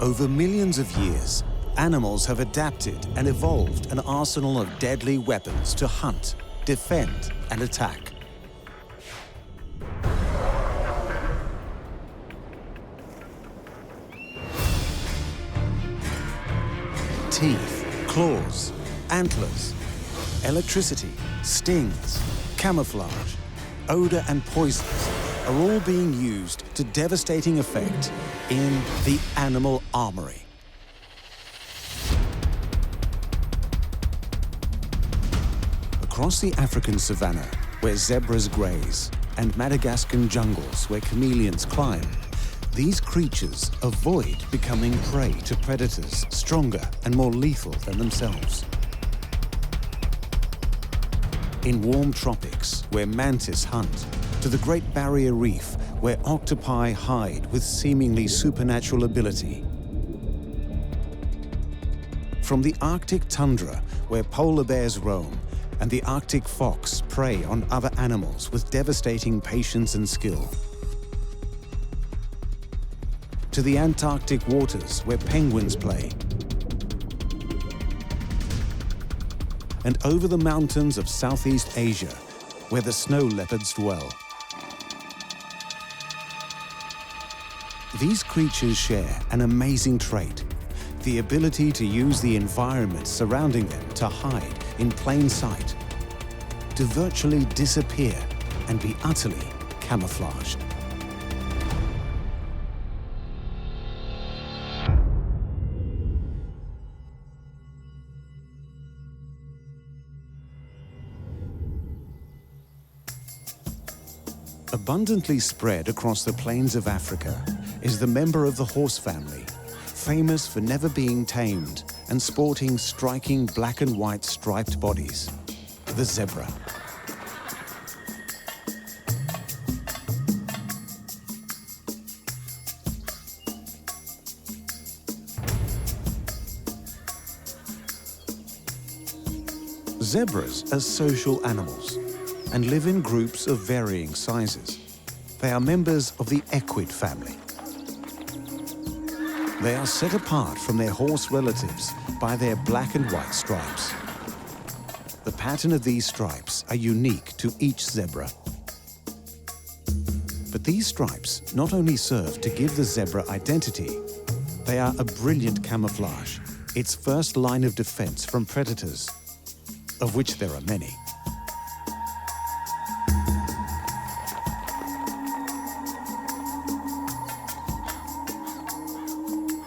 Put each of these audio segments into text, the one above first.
Over millions of years, animals have adapted and evolved an arsenal of deadly weapons to hunt, defend, and attack. Teeth, claws, antlers, electricity, stings, camouflage, odor, and poisons are all being used to devastating effect in the animal armory. Across the African savanna, where zebras graze, and Madagascan jungles where chameleons climb, these creatures avoid becoming prey to predators stronger and more lethal than themselves. In warm tropics, where mantis hunt, to the Great Barrier Reef, where octopi hide with seemingly supernatural ability. From the Arctic tundra, where polar bears roam, and the Arctic fox prey on other animals with devastating patience and skill. To the Antarctic waters, where penguins play. And over the mountains of Southeast Asia, where the snow leopards dwell. These creatures share an amazing trait, the ability to use the environment surrounding them to hide in plain sight, to virtually disappear and be utterly camouflaged. Abundantly spread across the plains of Africa is the member of the horse family, famous for never being tamed and sporting striking black and white striped bodies, the zebra. Zebras are social animals and live in groups of varying sizes. They are members of the equid family. They are set apart from their horse relatives by their black and white stripes. The pattern of these stripes are unique to each zebra. But these stripes not only serve to give the zebra identity, they are a brilliant camouflage, its first line of defense from predators, of which there are many.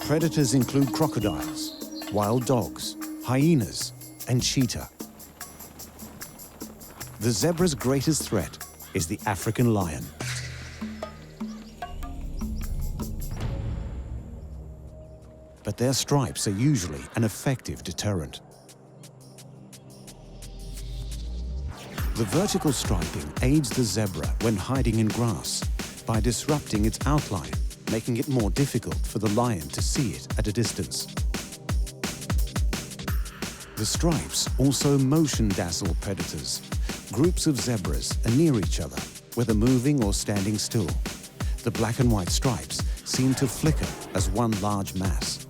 Predators include crocodiles, wild dogs, hyenas, and cheetah. The zebra's greatest threat is the African lion. But their stripes are usually an effective deterrent. The vertical striping aids the zebra when hiding in grass by disrupting its outline, making it more difficult for the lion to see it at a distance. The stripes also motion dazzle predators. Groups of zebras are near each other, whether moving or standing still. The black and white stripes seem to flicker as one large mass.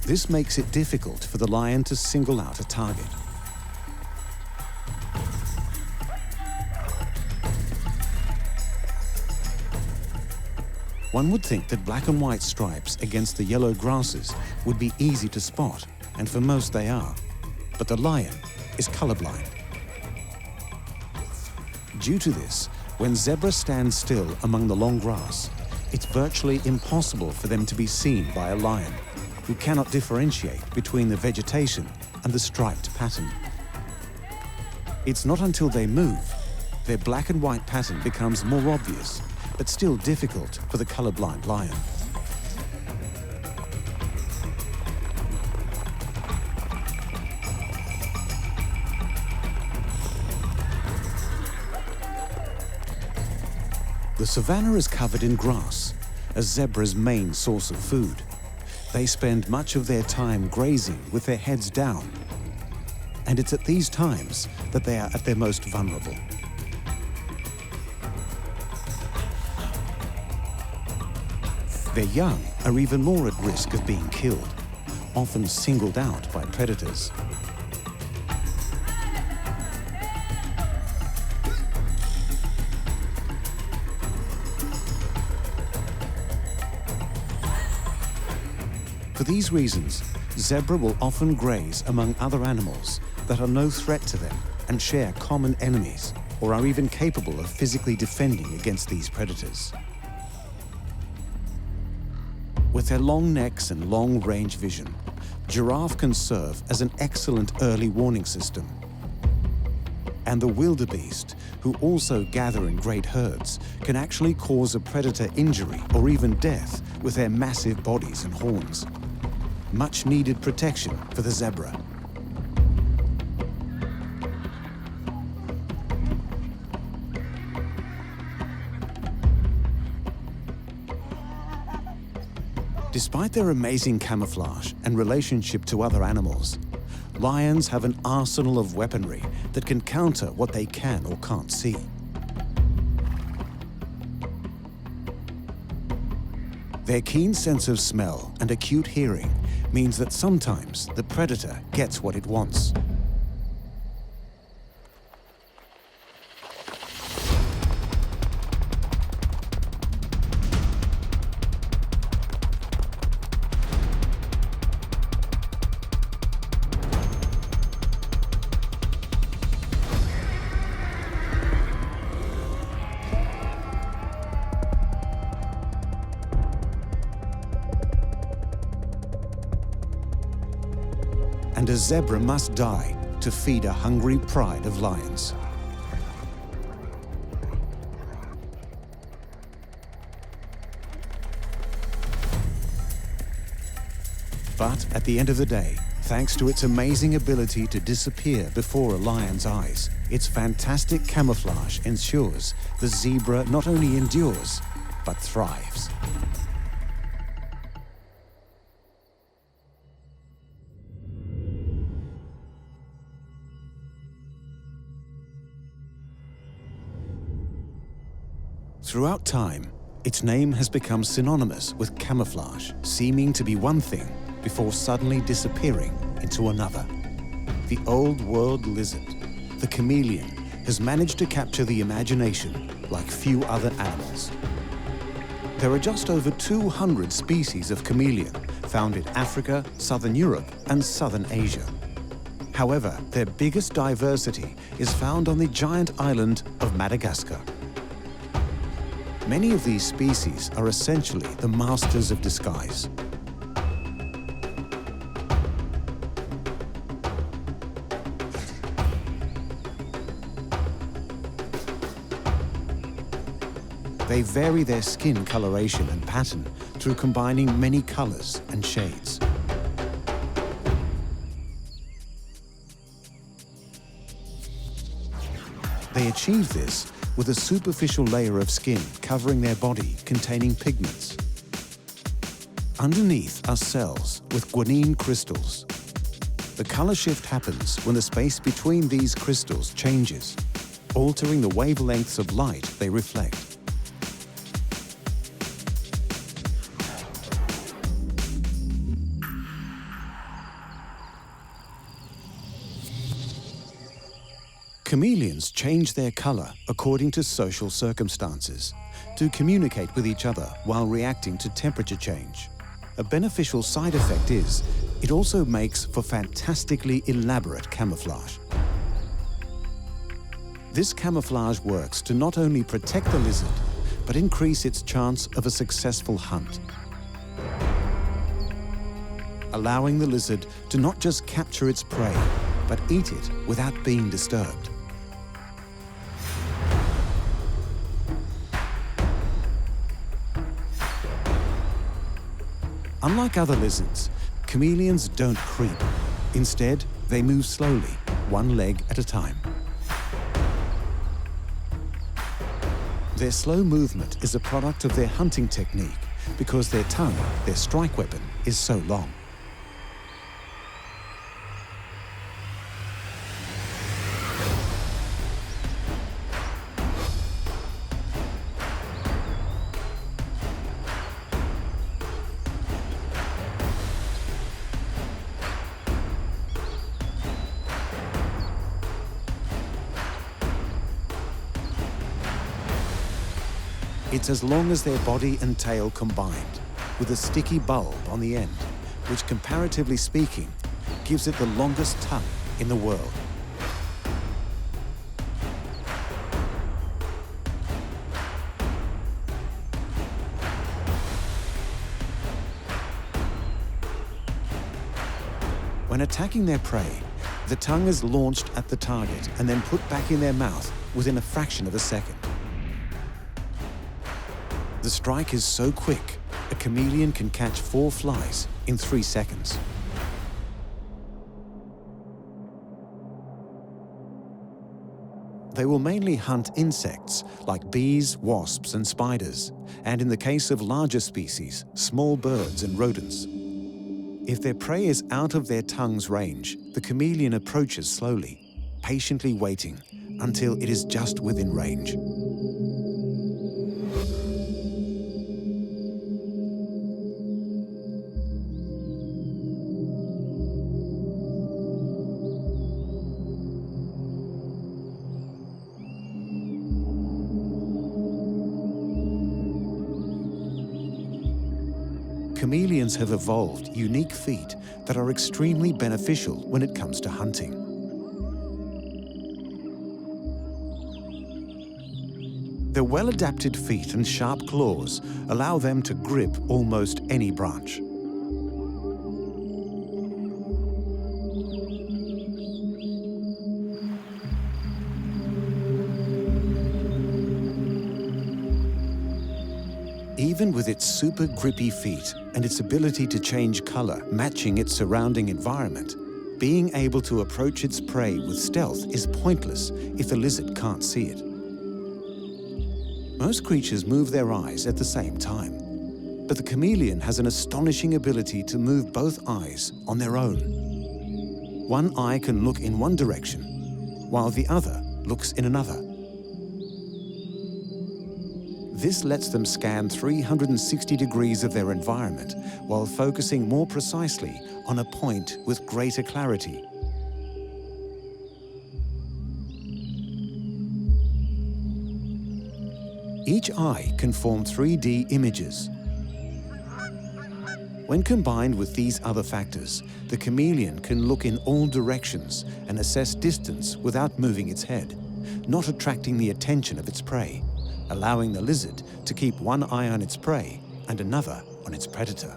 This makes it difficult for the lion to single out a target. One would think that black and white stripes against the yellow grasses would be easy to spot, and for most they are. But the lion is colorblind. Due to this, when zebras stand still among the long grass, it's virtually impossible for them to be seen by a lion, who cannot differentiate between the vegetation and the striped pattern. It's not until they move, their black and white pattern becomes more obvious, but still difficult for the colorblind lion. The savanna is covered in grass, a zebra's main source of food. They spend much of their time grazing with their heads down. and it's at these times that they are at their most vulnerable. Their young are even more at risk of being killed, often singled out by predators. For these reasons, zebra will often graze among other animals that are no threat to them and share common enemies, or are even capable of physically defending against these predators. With their long necks and long-range vision, giraffe can serve as an excellent early warning system. And the wildebeest, who also gather in great herds, can actually cause a predator injury or even death with their massive bodies and horns. Much needed protection for the zebra. Despite their amazing camouflage and relationship to other animals, lions have an arsenal of weaponry that can counter what they can or can't see. Their keen sense of smell and acute hearing means that sometimes the predator gets what it wants. And a zebra must die to feed a hungry pride of lions. But at the end of the day, thanks to its amazing ability to disappear before a lion's eyes, its fantastic camouflage ensures the zebra not only endures, but thrives. Throughout time, its name has become synonymous with camouflage, seeming to be one thing before suddenly disappearing into another. The old world lizard, the chameleon, has managed to capture the imagination like few other animals. There are just over 200 species of chameleon found in Africa, Southern Europe, and Southern Asia. However, their biggest diversity is found on the giant island of Madagascar. Many of these species are essentially the masters of disguise. They vary their skin coloration and pattern through combining many colors and shades. They achieve this with a superficial layer of skin covering their body containing pigments. Underneath are cells with guanine crystals. The color shift happens when the space between these crystals changes, altering the wavelengths of light they reflect. Chameleons change their color according to social circumstances to communicate with each other while reacting to temperature change. A beneficial side effect is it also makes for fantastically elaborate camouflage. This camouflage works to not only protect the lizard, but increase its chance of a successful hunt, allowing the lizard to not just capture its prey, but eat it without being disturbed. Unlike other lizards, chameleons don't creep. Instead, they move slowly, one leg at a time. Their slow movement is a product of their hunting technique because their tongue, their strike weapon, is so long. It's as long as their body and tail combined, with a sticky bulb on the end, which, comparatively speaking, gives it the longest tongue in the world. When attacking their prey, the tongue is launched at the target and then put back in their mouth within a fraction of a second. The strike is so quick, a chameleon can catch 4 flies in 3 seconds. They will mainly hunt insects like bees, wasps, and spiders, and in the case of larger species, small birds and rodents. If their prey is out of their tongue's range, the chameleon approaches slowly, patiently waiting until it is just within range. Chameleons have evolved unique feet that are extremely beneficial when it comes to hunting. Their well-adapted feet and sharp claws allow them to grip almost any branch. Even with its super grippy feet and its ability to change color, matching its surrounding environment, being able to approach its prey with stealth is pointless if the lizard can't see it. Most creatures move their eyes at the same time, but the chameleon has an astonishing ability to move both eyes on their own. One eye can look in one direction, while the other looks in another. This lets them scan 360 degrees of their environment while focusing more precisely on a point with greater clarity. Each eye can form 3D images. When combined with these other factors, the chameleon can look in all directions and assess distance without moving its head, not attracting the attention of its prey, allowing the lizard to keep one eye on its prey and another on its predator.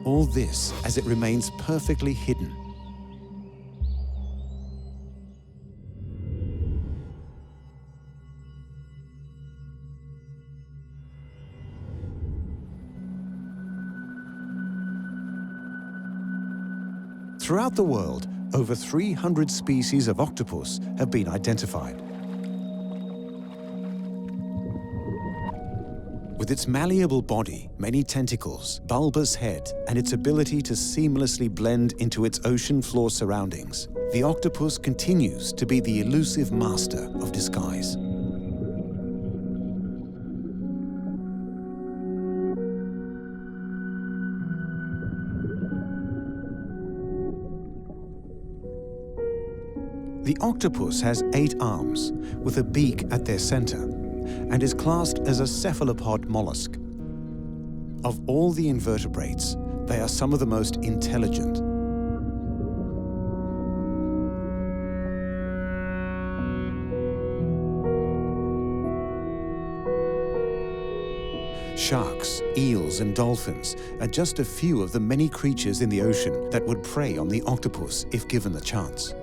All this as it remains perfectly hidden. Throughout the world, over 300 species of octopus have been identified. With its malleable body, many tentacles, bulbous head, and its ability to seamlessly blend into its ocean floor surroundings, the octopus continues to be the elusive master of disguise. The octopus has 8 arms, with a beak at their center, and is classed as a cephalopod mollusk. Of all the invertebrates, they are some of the most intelligent. Sharks, eels, and dolphins are just a few of the many creatures in the ocean that would prey on the octopus if given the chance.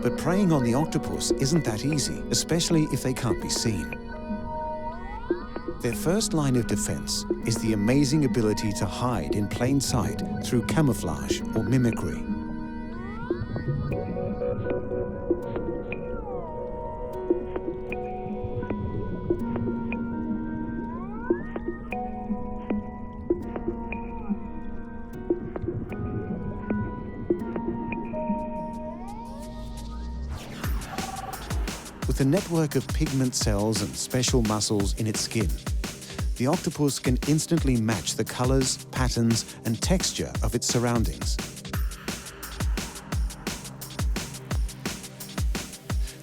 But preying on the octopus isn't that easy, especially if they can't be seen. Their first line of defense is the amazing ability to hide in plain sight through camouflage or mimicry. With a network of pigment cells and special muscles in its skin, the octopus can instantly match the colors, patterns, and texture of its surroundings.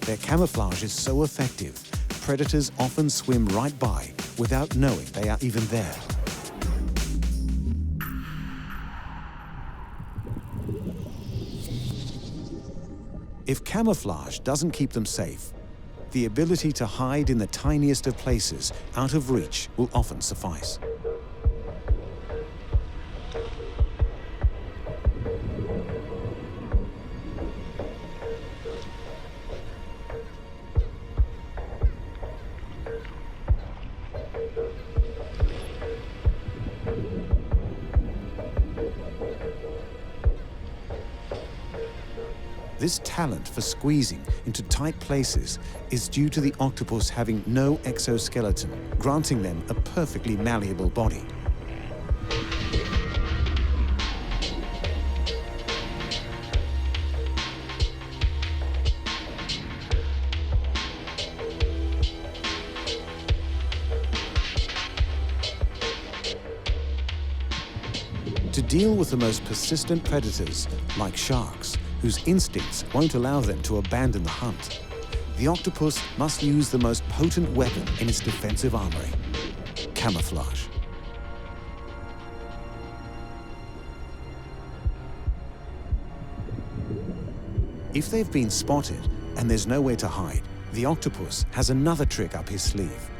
Their camouflage is so effective, predators often swim right by without knowing they are even there. If camouflage doesn't keep them safe, the ability to hide in the tiniest of places out of reach will often suffice. This talent for squeezing into tight places is due to the octopus having no exoskeleton, granting them a perfectly malleable body. To deal with the most persistent predators, like sharks, whose instincts won't allow them to abandon the hunt, the octopus must use the most potent weapon in its defensive armory: camouflage. If they've been spotted and there's nowhere to hide, the octopus has another trick up his sleeve.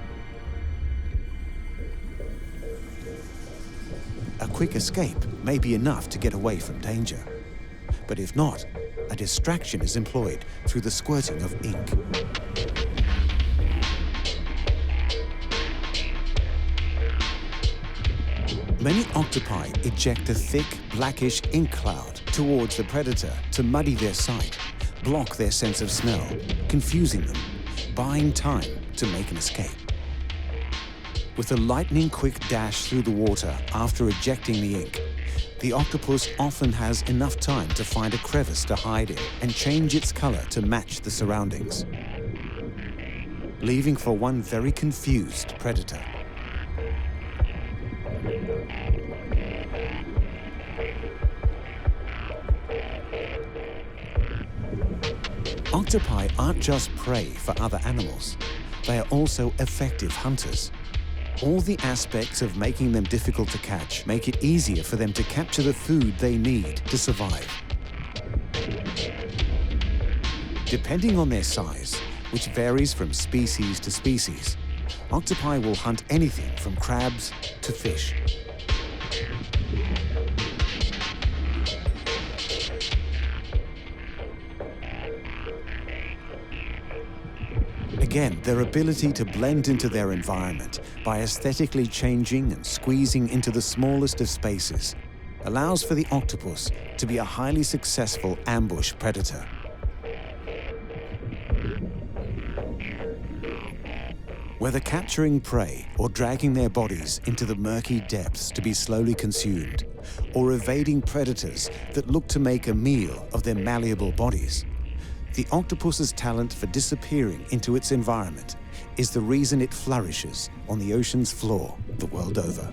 A quick escape may be enough to get away from danger. But if not, a distraction is employed through the squirting of ink. Many octopi eject a thick, blackish ink cloud towards the predator to muddy their sight, block their sense of smell, confusing them, buying time to make an escape. With a lightning-quick dash through the water after ejecting the ink, the octopus often has enough time to find a crevice to hide in and change its color to match the surroundings, leaving for one very confused predator. Octopi aren't just prey for other animals, they are also effective hunters. All the aspects of making them difficult to catch make it easier for them to capture the food they need to survive. Depending on their size, which varies from species to species, octopi will hunt anything from crabs to fish. Again, their ability to blend into their environment by aesthetically changing and squeezing into the smallest of spaces allows for the octopus to be a highly successful ambush predator. Whether capturing prey or dragging their bodies into the murky depths to be slowly consumed, or evading predators that look to make a meal of their malleable bodies, the octopus's talent for disappearing into its environment is the reason it flourishes on the ocean's floor the world over.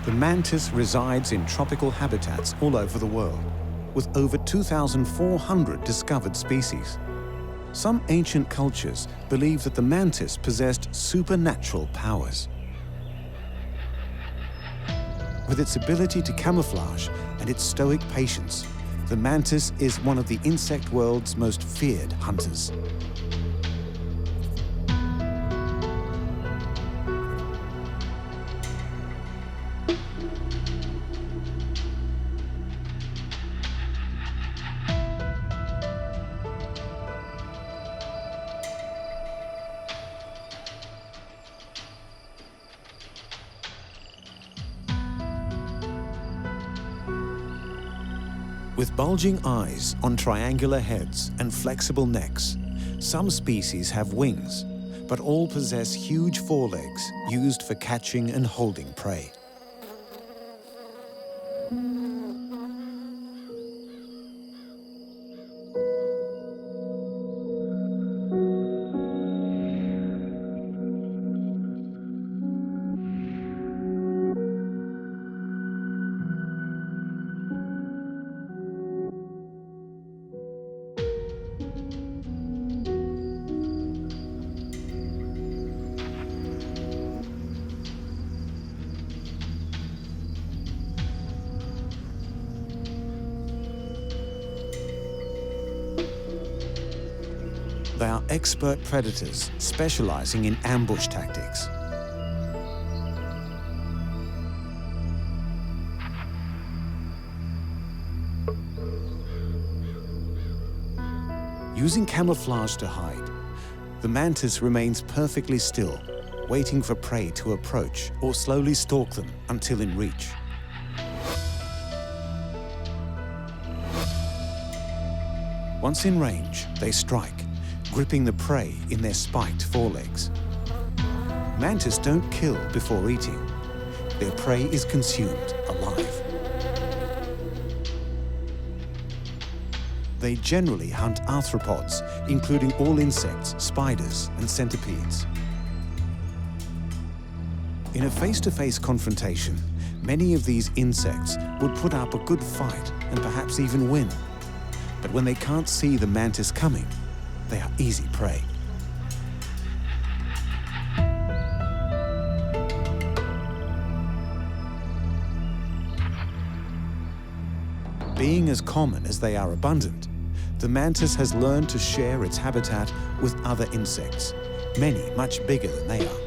The mantis resides in tropical habitats all over the world, with over 2,400 discovered species. Some ancient cultures believed that the mantis possessed supernatural powers. With its ability to camouflage and its stoic patience, the mantis is one of the insect world's most feared hunters. With bulging eyes on triangular heads and flexible necks, some species have wings, but all possess huge forelegs used for catching and holding prey. expert predators specializing in ambush tactics. Using camouflage to hide, the mantis remains perfectly still, waiting for prey to approach or slowly stalk them until in reach. Once in range, they strike, gripping the prey in their spiked forelegs. Mantis don't kill before eating. Their prey is consumed alive. They generally hunt arthropods, including all insects, spiders, and centipedes. In a face-to-face confrontation, many of these insects would put up a good fight and perhaps even win. But when they can't see the mantis coming, they are easy prey. Being as common as they are abundant, the mantis has learned to share its habitat with other insects, many much bigger than they are.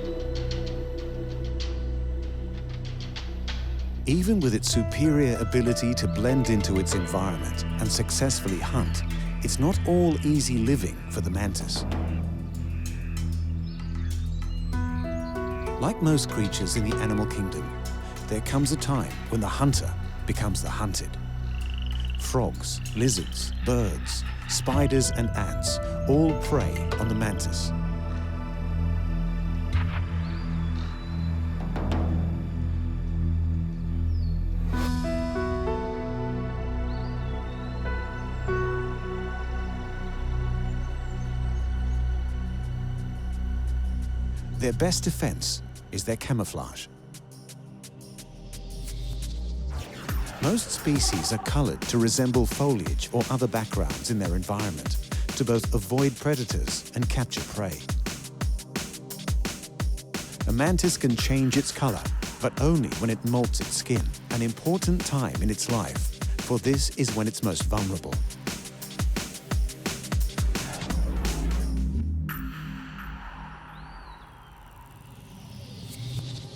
Even with its superior ability to blend into its environment and successfully hunt, it's not all easy living for the mantis. Like most creatures in the animal kingdom, there comes a time when the hunter becomes the hunted. Frogs, lizards, birds, spiders and ants all prey on the mantis. Their best defense is their camouflage. Most species are colored to resemble foliage or other backgrounds in their environment to both avoid predators and capture prey. A mantis can change its color, but only when it molts its skin, an important time in its life, for this is when it's most vulnerable.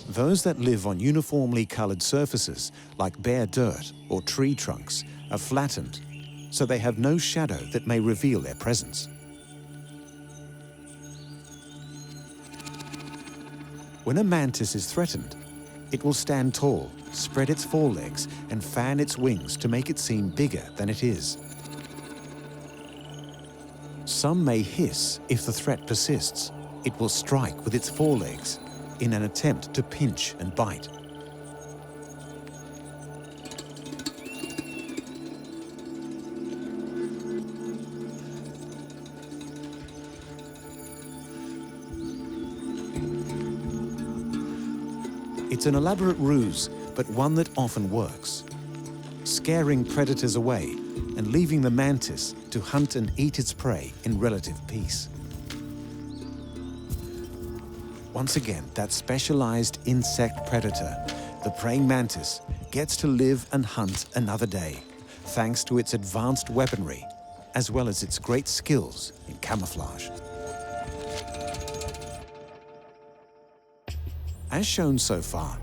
Those that live on uniformly colored surfaces, like bare dirt or tree trunks, are flattened, so they have no shadow that may reveal their presence. When a mantis is threatened, it will stand tall, spread its forelegs, and fan its wings to make it seem bigger than it is. Some may hiss if the threat persists. It will strike with its forelegs in an attempt to pinch and bite. It's an elaborate ruse, but one that often works, scaring predators away and leaving the mantis to hunt and eat its prey in relative peace. Once again, that specialized insect predator, the praying mantis, gets to live and hunt another day, thanks to its advanced weaponry, as well as its great skills in camouflage. As shown so far,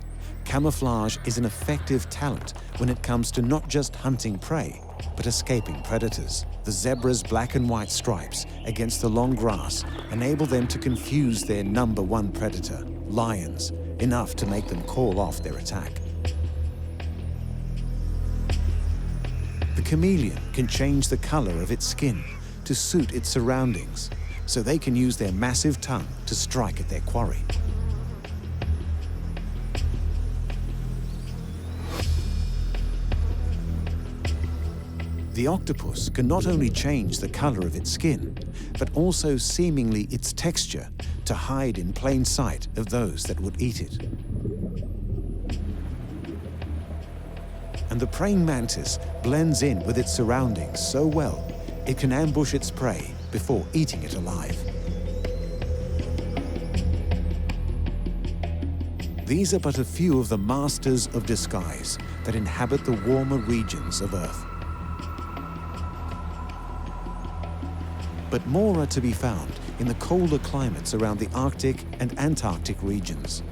camouflage is an effective talent when it comes to not just hunting prey, but escaping predators. The zebra's black and white stripes against the long grass enable them to confuse their number one predator, lions, enough to make them call off their attack. The chameleon can change the color of its skin to suit its surroundings, so they can use their massive tongue to strike at their quarry. The octopus can not only change the color of its skin, but also seemingly its texture to hide in plain sight of those that would eat it. And the praying mantis blends in with its surroundings so well, it can ambush its prey before eating it alive. These are but a few of the masters of disguise that inhabit the warmer regions of Earth. but more are to be found in the colder climates around the Arctic and Antarctic regions.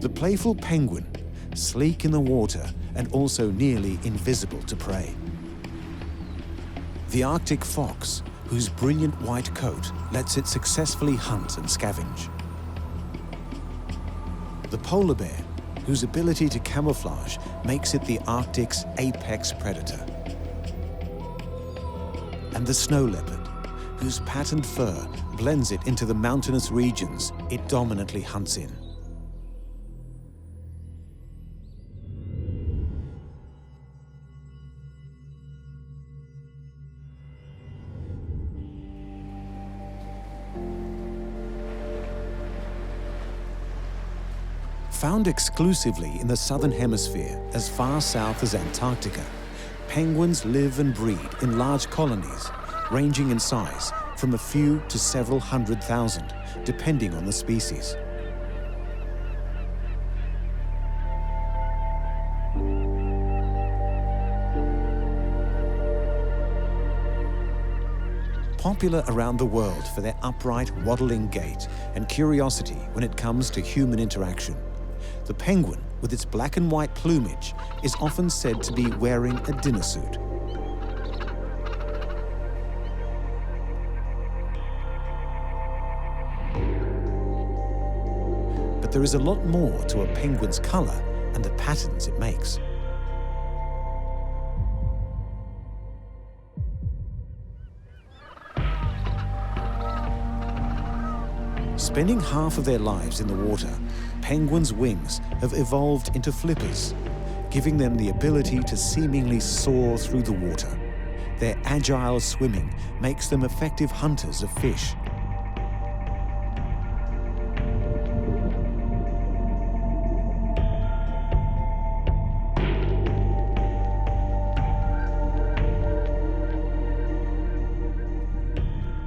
The playful penguin, sleek in the water and also nearly invisible to prey. The Arctic fox, whose brilliant white coat lets it successfully hunt and scavenge. The polar bear, whose ability to camouflage makes it the Arctic's apex predator. And the snow leopard, whose patterned fur blends it into the mountainous regions it dominantly hunts in. Found exclusively in the southern hemisphere as far south as Antarctica, penguins live and breed in large colonies, ranging in size from a few to several 100,000, depending on the species. Popular around the world for their upright, waddling gait and curiosity when it comes to human interaction, the penguin, with its black and white plumage, is often said to be wearing a dinner suit. But there is a lot more to a penguin's color and the patterns it makes. Spending half of their lives in the water, penguins' wings have evolved into flippers, giving them the ability to seemingly soar through the water. Their agile swimming makes them effective hunters of fish.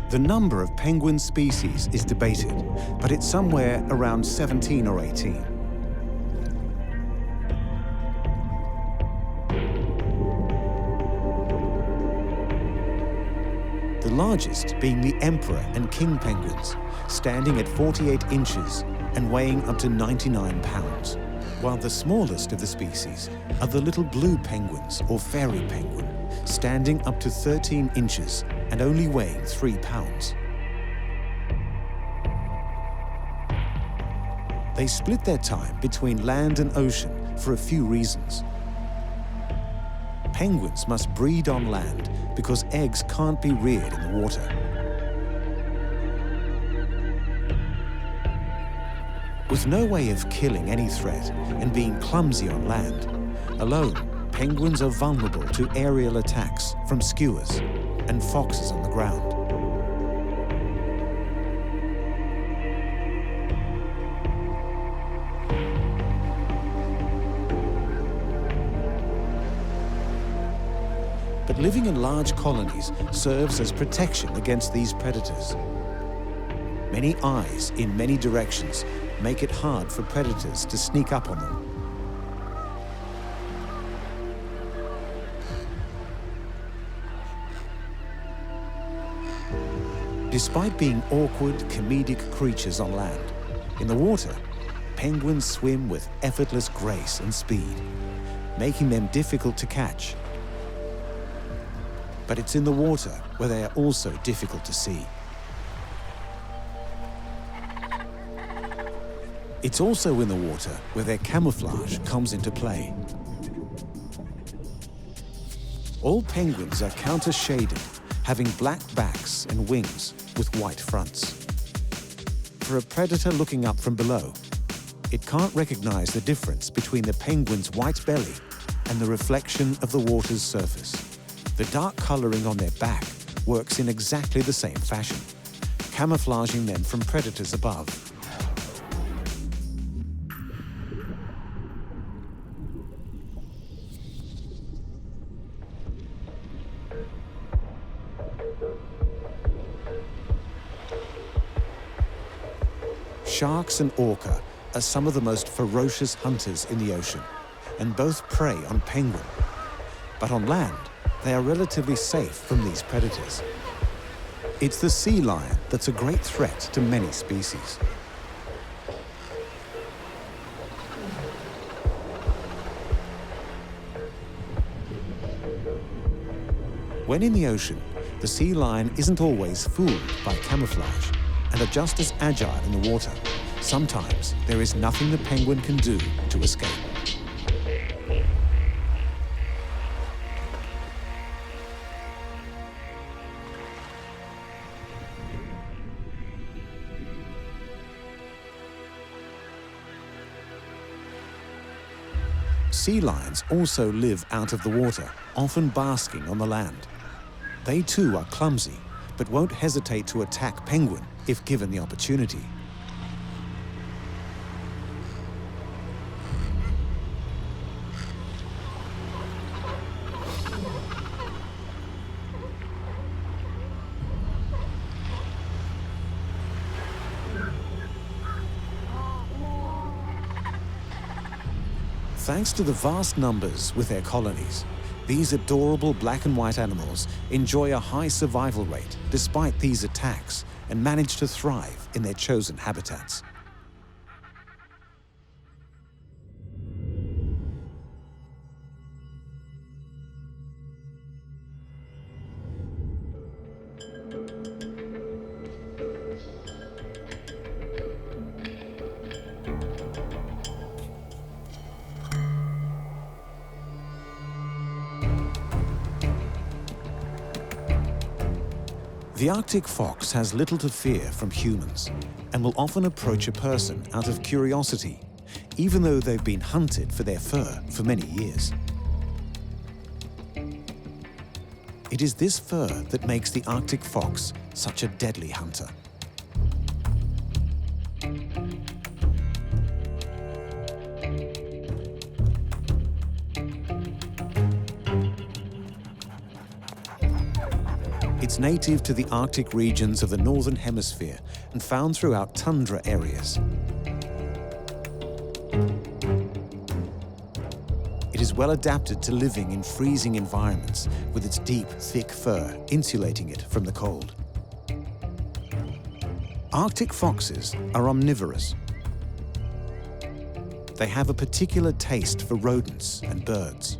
The number of penguin species is debated, but it's somewhere around 17 or 18. The largest being the emperor and king penguins, standing at 48 inches and weighing up to 99 pounds, while the smallest of the species are the little blue penguins or fairy penguin, standing up to 13 inches and only weighing 3 pounds. They split their time between land and ocean for a few reasons. Penguins must breed on land because eggs can't be reared in the water. With no way of killing any threat and being clumsy on land, alone, penguins are vulnerable to aerial attacks from skuas and foxes on the ground. But living in large colonies serves as protection against these predators. Many eyes in many directions make it hard for predators to sneak up on them. Despite being awkward, comedic creatures on land, in the water, penguins swim with effortless grace and speed, making them difficult to catch. But it's in the water where they are also difficult to see. It's also in the water where their camouflage comes into play. All penguins are counter-shaded, having black backs and wings with white fronts. For a predator looking up from below, it can't recognize the difference between the penguin's white belly and the reflection of the water's surface. The dark coloring on their back works in exactly the same fashion, camouflaging them from predators above. Sharks and orca are some of the most ferocious hunters in the ocean, and both prey on penguin. But on land, they are relatively safe from these predators. It's the sea lion that's a great threat to many species. When in the ocean, the sea lion isn't always fooled by camouflage and are just as agile in the water. Sometimes there is nothing the penguin can do to escape. Sea lions also live out of the water, often basking on the land. They too are clumsy, but won't hesitate to attack penguin if given the opportunity. Thanks to the vast numbers with their colonies, these adorable black and white animals enjoy a high survival rate despite these attacks and manage to thrive in their chosen habitats. The Arctic fox has little to fear from humans and will often approach a person out of curiosity, even though they've been hunted for their fur for many years. It is this fur that makes the Arctic fox such a deadly hunter. It's native to the Arctic regions of the Northern Hemisphere and found throughout tundra areas. It is well adapted to living in freezing environments with its deep, thick fur insulating it from the cold. Arctic foxes are omnivorous. They have a particular taste for rodents and birds.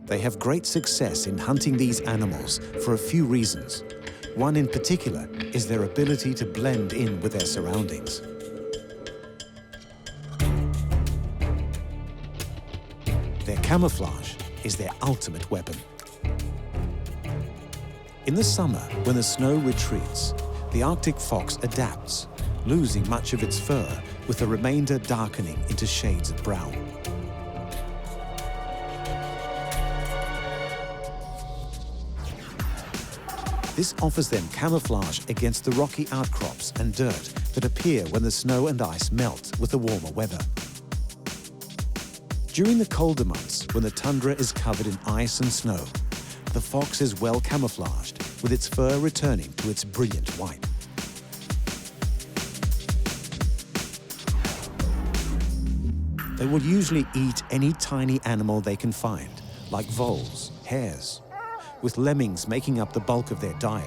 They have great success in hunting these animals for a few reasons. One in particular is their ability to blend in with their surroundings. Their camouflage is their ultimate weapon. In the summer, when the snow retreats, the Arctic fox adapts, losing much of its fur, with the remainder darkening into shades of brown. This offers them camouflage against the rocky outcrops and dirt that appear when the snow and ice melt with the warmer weather. During the colder months, when the tundra is covered in ice and snow, the fox is well camouflaged, with its fur returning to its brilliant white. They will usually eat any tiny animal they can find, like voles, hares, with lemmings making up the bulk of their diet,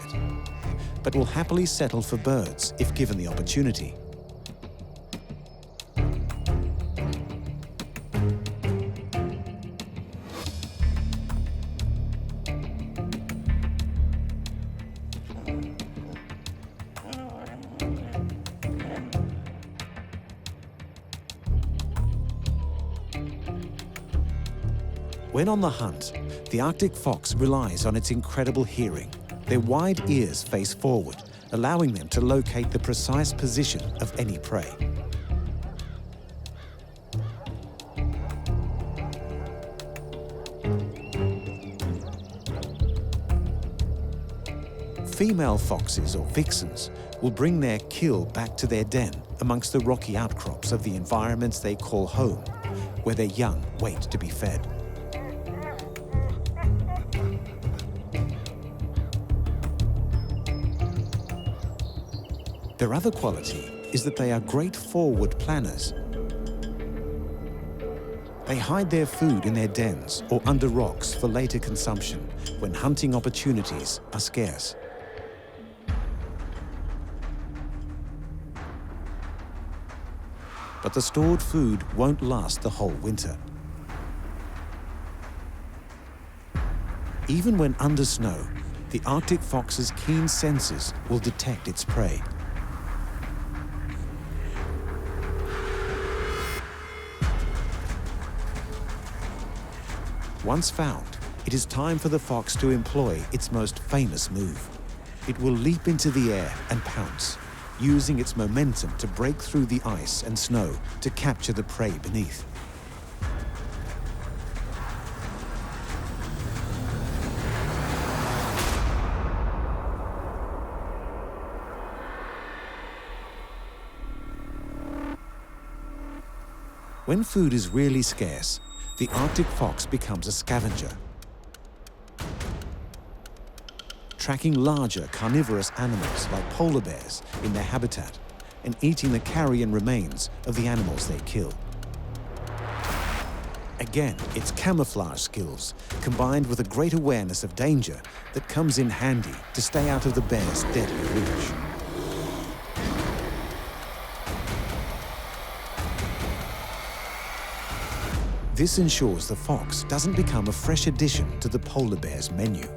but will happily settle for birds if given the opportunity. When on the hunt, the Arctic fox relies on its incredible hearing. Their wide ears face forward, allowing them to locate the precise position of any prey. Female foxes, or vixens, will bring their kill back to their den amongst the rocky outcrops of the environments they call home, where their young wait to be fed. Their other quality is that they are great forward planners. They hide their food in their dens or under rocks for later consumption when hunting opportunities are scarce. But the stored food won't last the whole winter. Even when under snow, the Arctic fox's keen senses will detect its prey. Once found, it is time for the fox to employ its most famous move. It will leap into the air and pounce, using its momentum to break through the ice and snow to capture the prey beneath. When food is really scarce, the Arctic fox becomes a scavenger, tracking larger carnivorous animals like polar bears in their habitat and eating the carrion remains of the animals they kill. Again, it's camouflage skills combined with a great awareness of danger that comes in handy to stay out of the bear's deadly reach. This ensures the fox doesn't become a fresh addition to the polar bear's menu.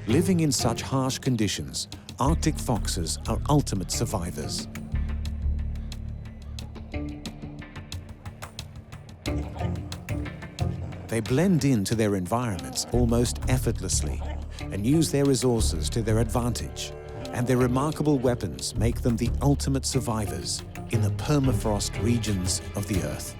Living in such harsh conditions, Arctic foxes are ultimate survivors. They blend into their environments almost effortlessly and use their resources to their advantage. And their remarkable weapons make them the ultimate survivors in the permafrost regions of the Earth.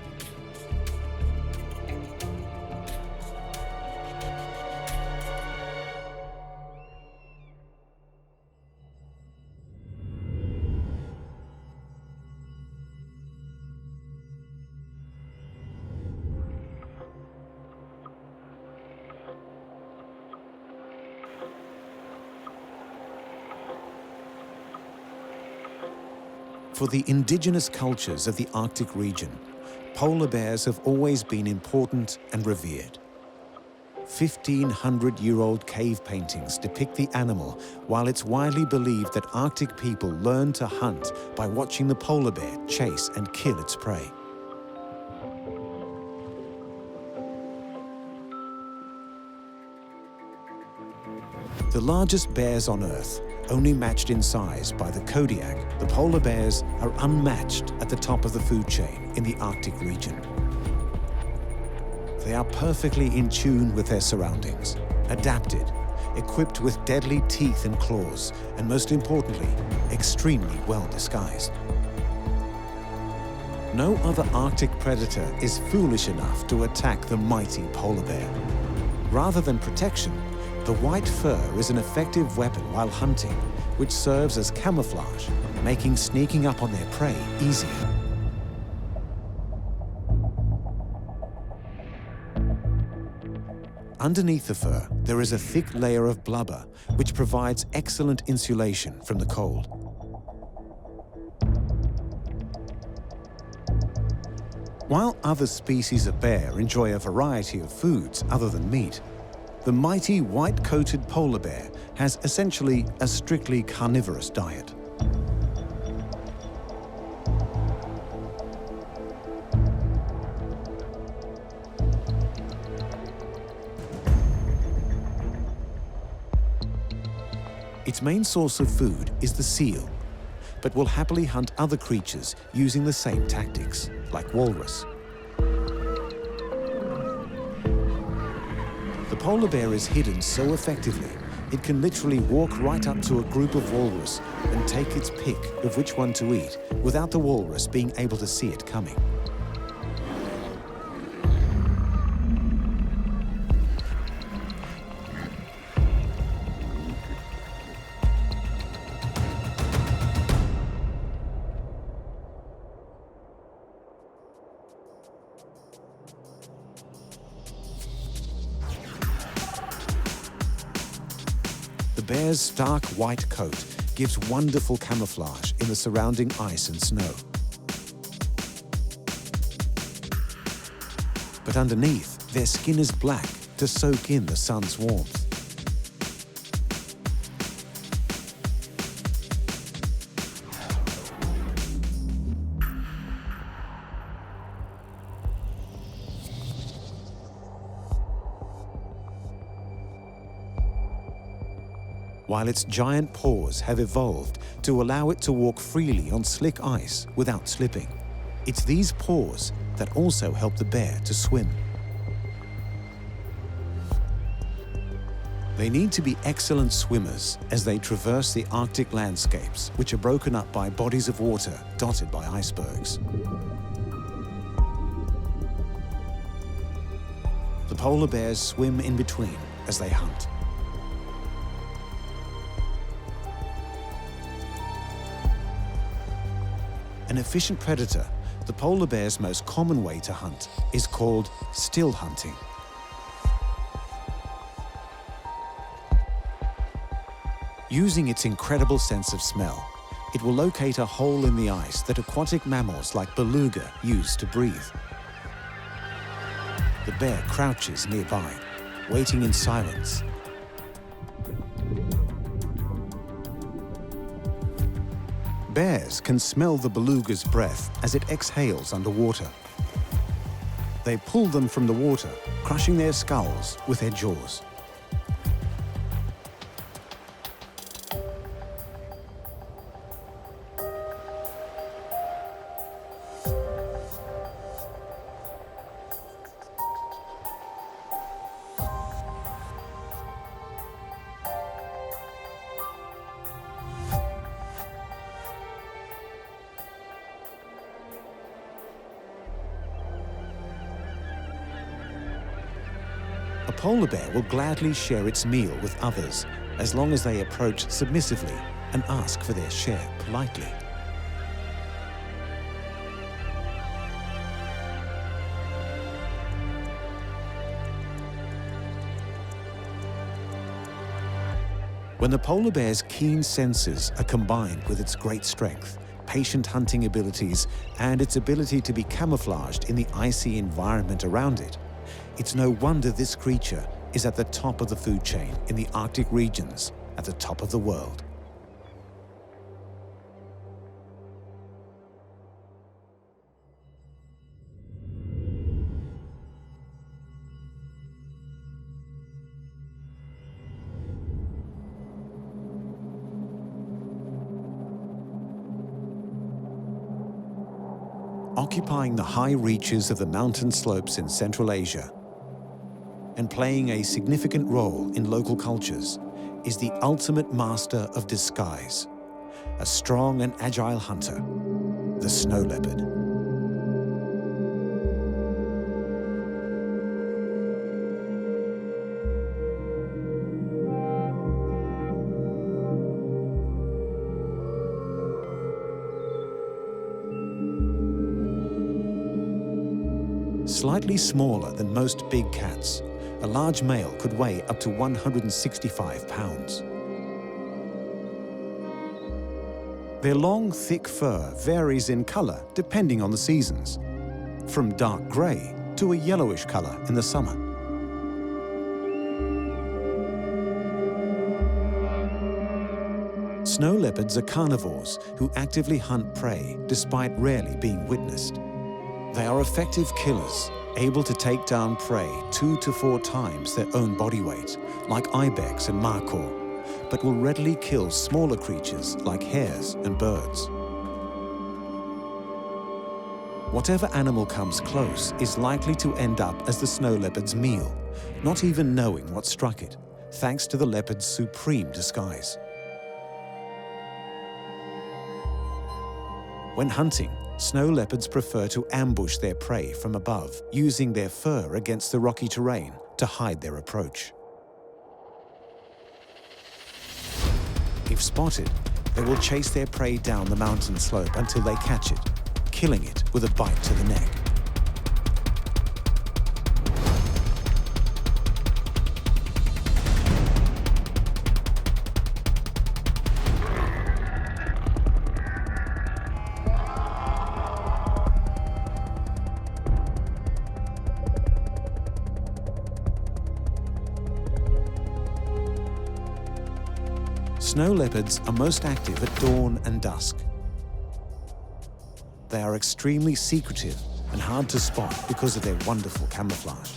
For the indigenous cultures of the Arctic region, polar bears have always been important and revered. 1,500-year-old cave paintings depict the animal, while it's widely believed that Arctic people learned to hunt by watching the polar bear chase and kill its prey. The largest bears on Earth, only matched in size by the Kodiak, the polar bears are unmatched at the top of the food chain in the Arctic region. They are perfectly in tune with their surroundings, adapted, equipped with deadly teeth and claws, and most importantly, extremely well disguised. No other Arctic predator is foolish enough to attack the mighty polar bear. Rather than protection, the white fur is an effective weapon while hunting, which serves as camouflage, making sneaking up on their prey easier. Underneath the fur, there is a thick layer of blubber, which provides excellent insulation from the cold. While other species of bear enjoy a variety of foods other than meat, the mighty white-coated polar bear has essentially a strictly carnivorous diet. Its main source of food is the seal, but will happily hunt other creatures using the same tactics, like walrus. The polar bear is hidden so effectively, it can literally walk right up to a group of walrus and take its pick of which one to eat without the walrus being able to see it coming. The bear's stark white coat gives wonderful camouflage in the surrounding ice and snow. But underneath, their skin is black to soak in the sun's warmth. While its giant paws have evolved to allow it to walk freely on slick ice without slipping, it's these paws that also help the bear to swim. They need to be excellent swimmers as they traverse the Arctic landscapes, which are broken up by bodies of water dotted by icebergs. The polar bears swim in between as they hunt. An efficient predator, the polar bear's most common way to hunt is called still hunting. Using its incredible sense of smell, it will locate a hole in the ice that aquatic mammals like beluga use to breathe. The bear crouches nearby, waiting in silence. Bears can smell the beluga's breath as it exhales underwater. They pull them from the water, crushing their skulls with their jaws. A polar bear will gladly share its meal with others as long as they approach submissively and ask for their share politely. When the polar bear's keen senses are combined with its great strength, patient hunting abilities, and its ability to be camouflaged in the icy environment around it, it's no wonder this creature is at the top of the food chain in the Arctic regions, at the top of the world. Occupying the high reaches of the mountain slopes in Central Asia and playing a significant role in local cultures is the ultimate master of disguise, a strong and agile hunter, the snow leopard. Slightly smaller than most big cats, a large male could weigh up to 165 pounds. Their long, thick fur varies in color depending on the seasons, from dark gray to a yellowish color in the summer. Snow leopards are carnivores who actively hunt prey despite rarely being witnessed. They are effective killers, able to take down prey 2 to 4 times their own body weight, like ibex and markhor, but will readily kill smaller creatures like hares and birds. Whatever animal comes close is likely to end up as the snow leopard's meal, not even knowing what struck it, thanks to the leopard's supreme disguise. When hunting, snow leopards prefer to ambush their prey from above, using their fur against the rocky terrain to hide their approach. If spotted, they will chase their prey down the mountain slope until they catch it, killing it with a bite to the neck. Snow leopards are most active at dawn and dusk. They are extremely secretive and hard to spot because of their wonderful camouflage.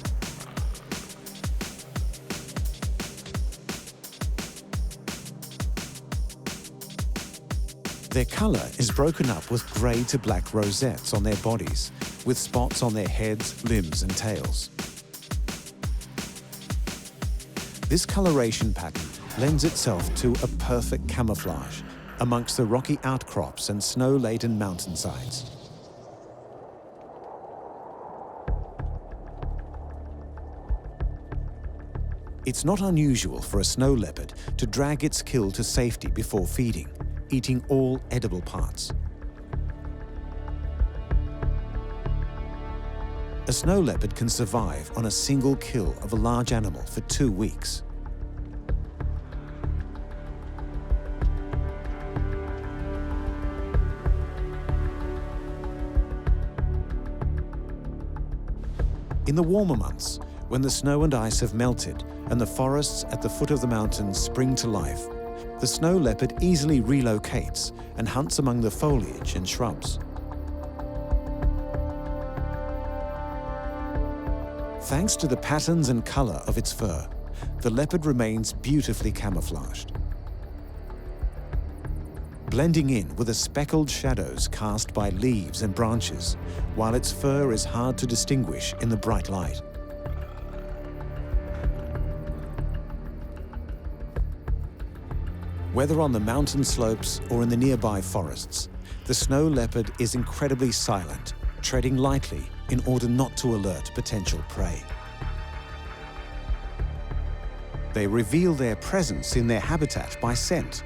Their colour is broken up with grey to black rosettes on their bodies, with spots on their heads, limbs and tails. This coloration pattern lends itself to a perfect camouflage amongst the rocky outcrops and snow-laden mountainsides. It's not unusual for a snow leopard to drag its kill to safety before feeding, eating all edible parts. A snow leopard can survive on a single kill of a large animal for 2 weeks. In the warmer months, when the snow and ice have melted and the forests at the foot of the mountains spring to life, the snow leopard easily relocates and hunts among the foliage and shrubs. Thanks to the patterns and color of its fur, the leopard remains beautifully camouflaged, blending in with the speckled shadows cast by leaves and branches, while its fur is hard to distinguish in the bright light. Whether on the mountain slopes or in the nearby forests, the snow leopard is incredibly silent, treading lightly in order not to alert potential prey. They reveal their presence in their habitat by scent,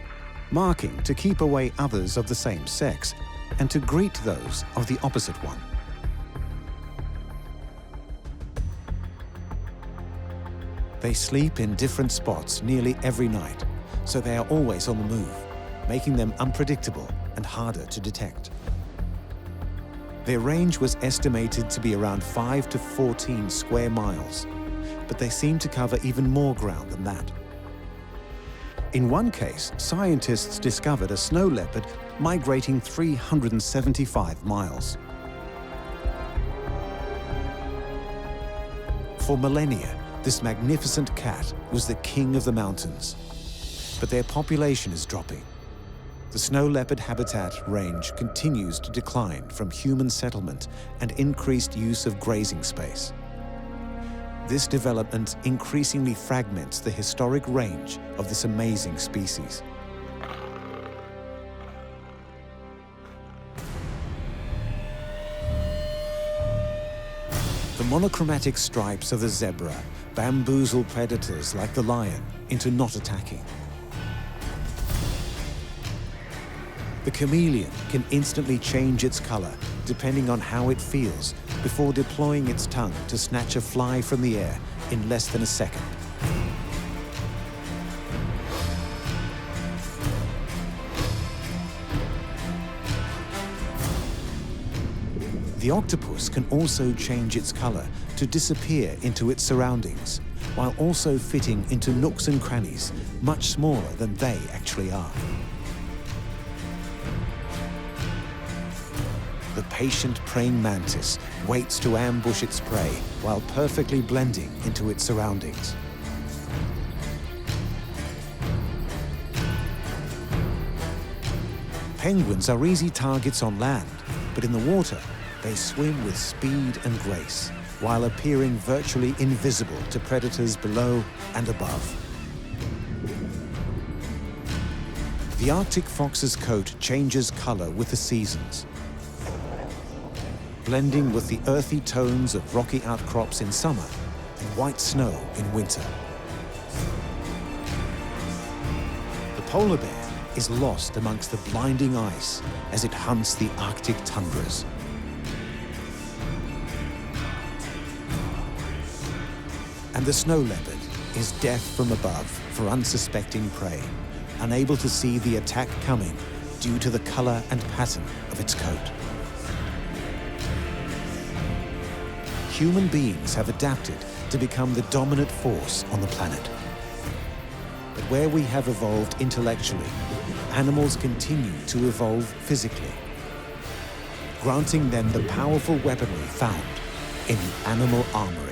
marking to keep away others of the same sex and to greet those of the opposite one. They sleep in different spots nearly every night, so they are always on the move, making them unpredictable and harder to detect. Their range was estimated to be around 5 to 14 square miles, but they seem to cover even more ground than that. In one case, scientists discovered a snow leopard migrating 375 miles. For millennia, this magnificent cat was the king of the mountains, but their population is dropping. The snow leopard habitat range continues to decline from human settlement and increased use of grazing space. This development increasingly fragments the historic range of this amazing species. The monochromatic stripes of the zebra bamboozle predators like the lion into not attacking. The chameleon can instantly change its color depending on how it feels before deploying its tongue to snatch a fly from the air in less than a second. The octopus can also change its color to disappear into its surroundings, while also fitting into nooks and crannies much smaller than they actually are. The patient praying mantis waits to ambush its prey while perfectly blending into its surroundings. Penguins are easy targets on land, but in the water, they swim with speed and grace, while appearing virtually invisible to predators below and above. The Arctic fox's coat changes color with the seasons, blending with the earthy tones of rocky outcrops in summer and white snow in winter. The polar bear is lost amongst the blinding ice as it hunts the Arctic tundras. And the snow leopard is death from above for unsuspecting prey, unable to see the attack coming due to the color and pattern of its coat. Human beings have adapted to become the dominant force on the planet. But where we have evolved intellectually, animals continue to evolve physically, granting them the powerful weaponry found in the animal armory.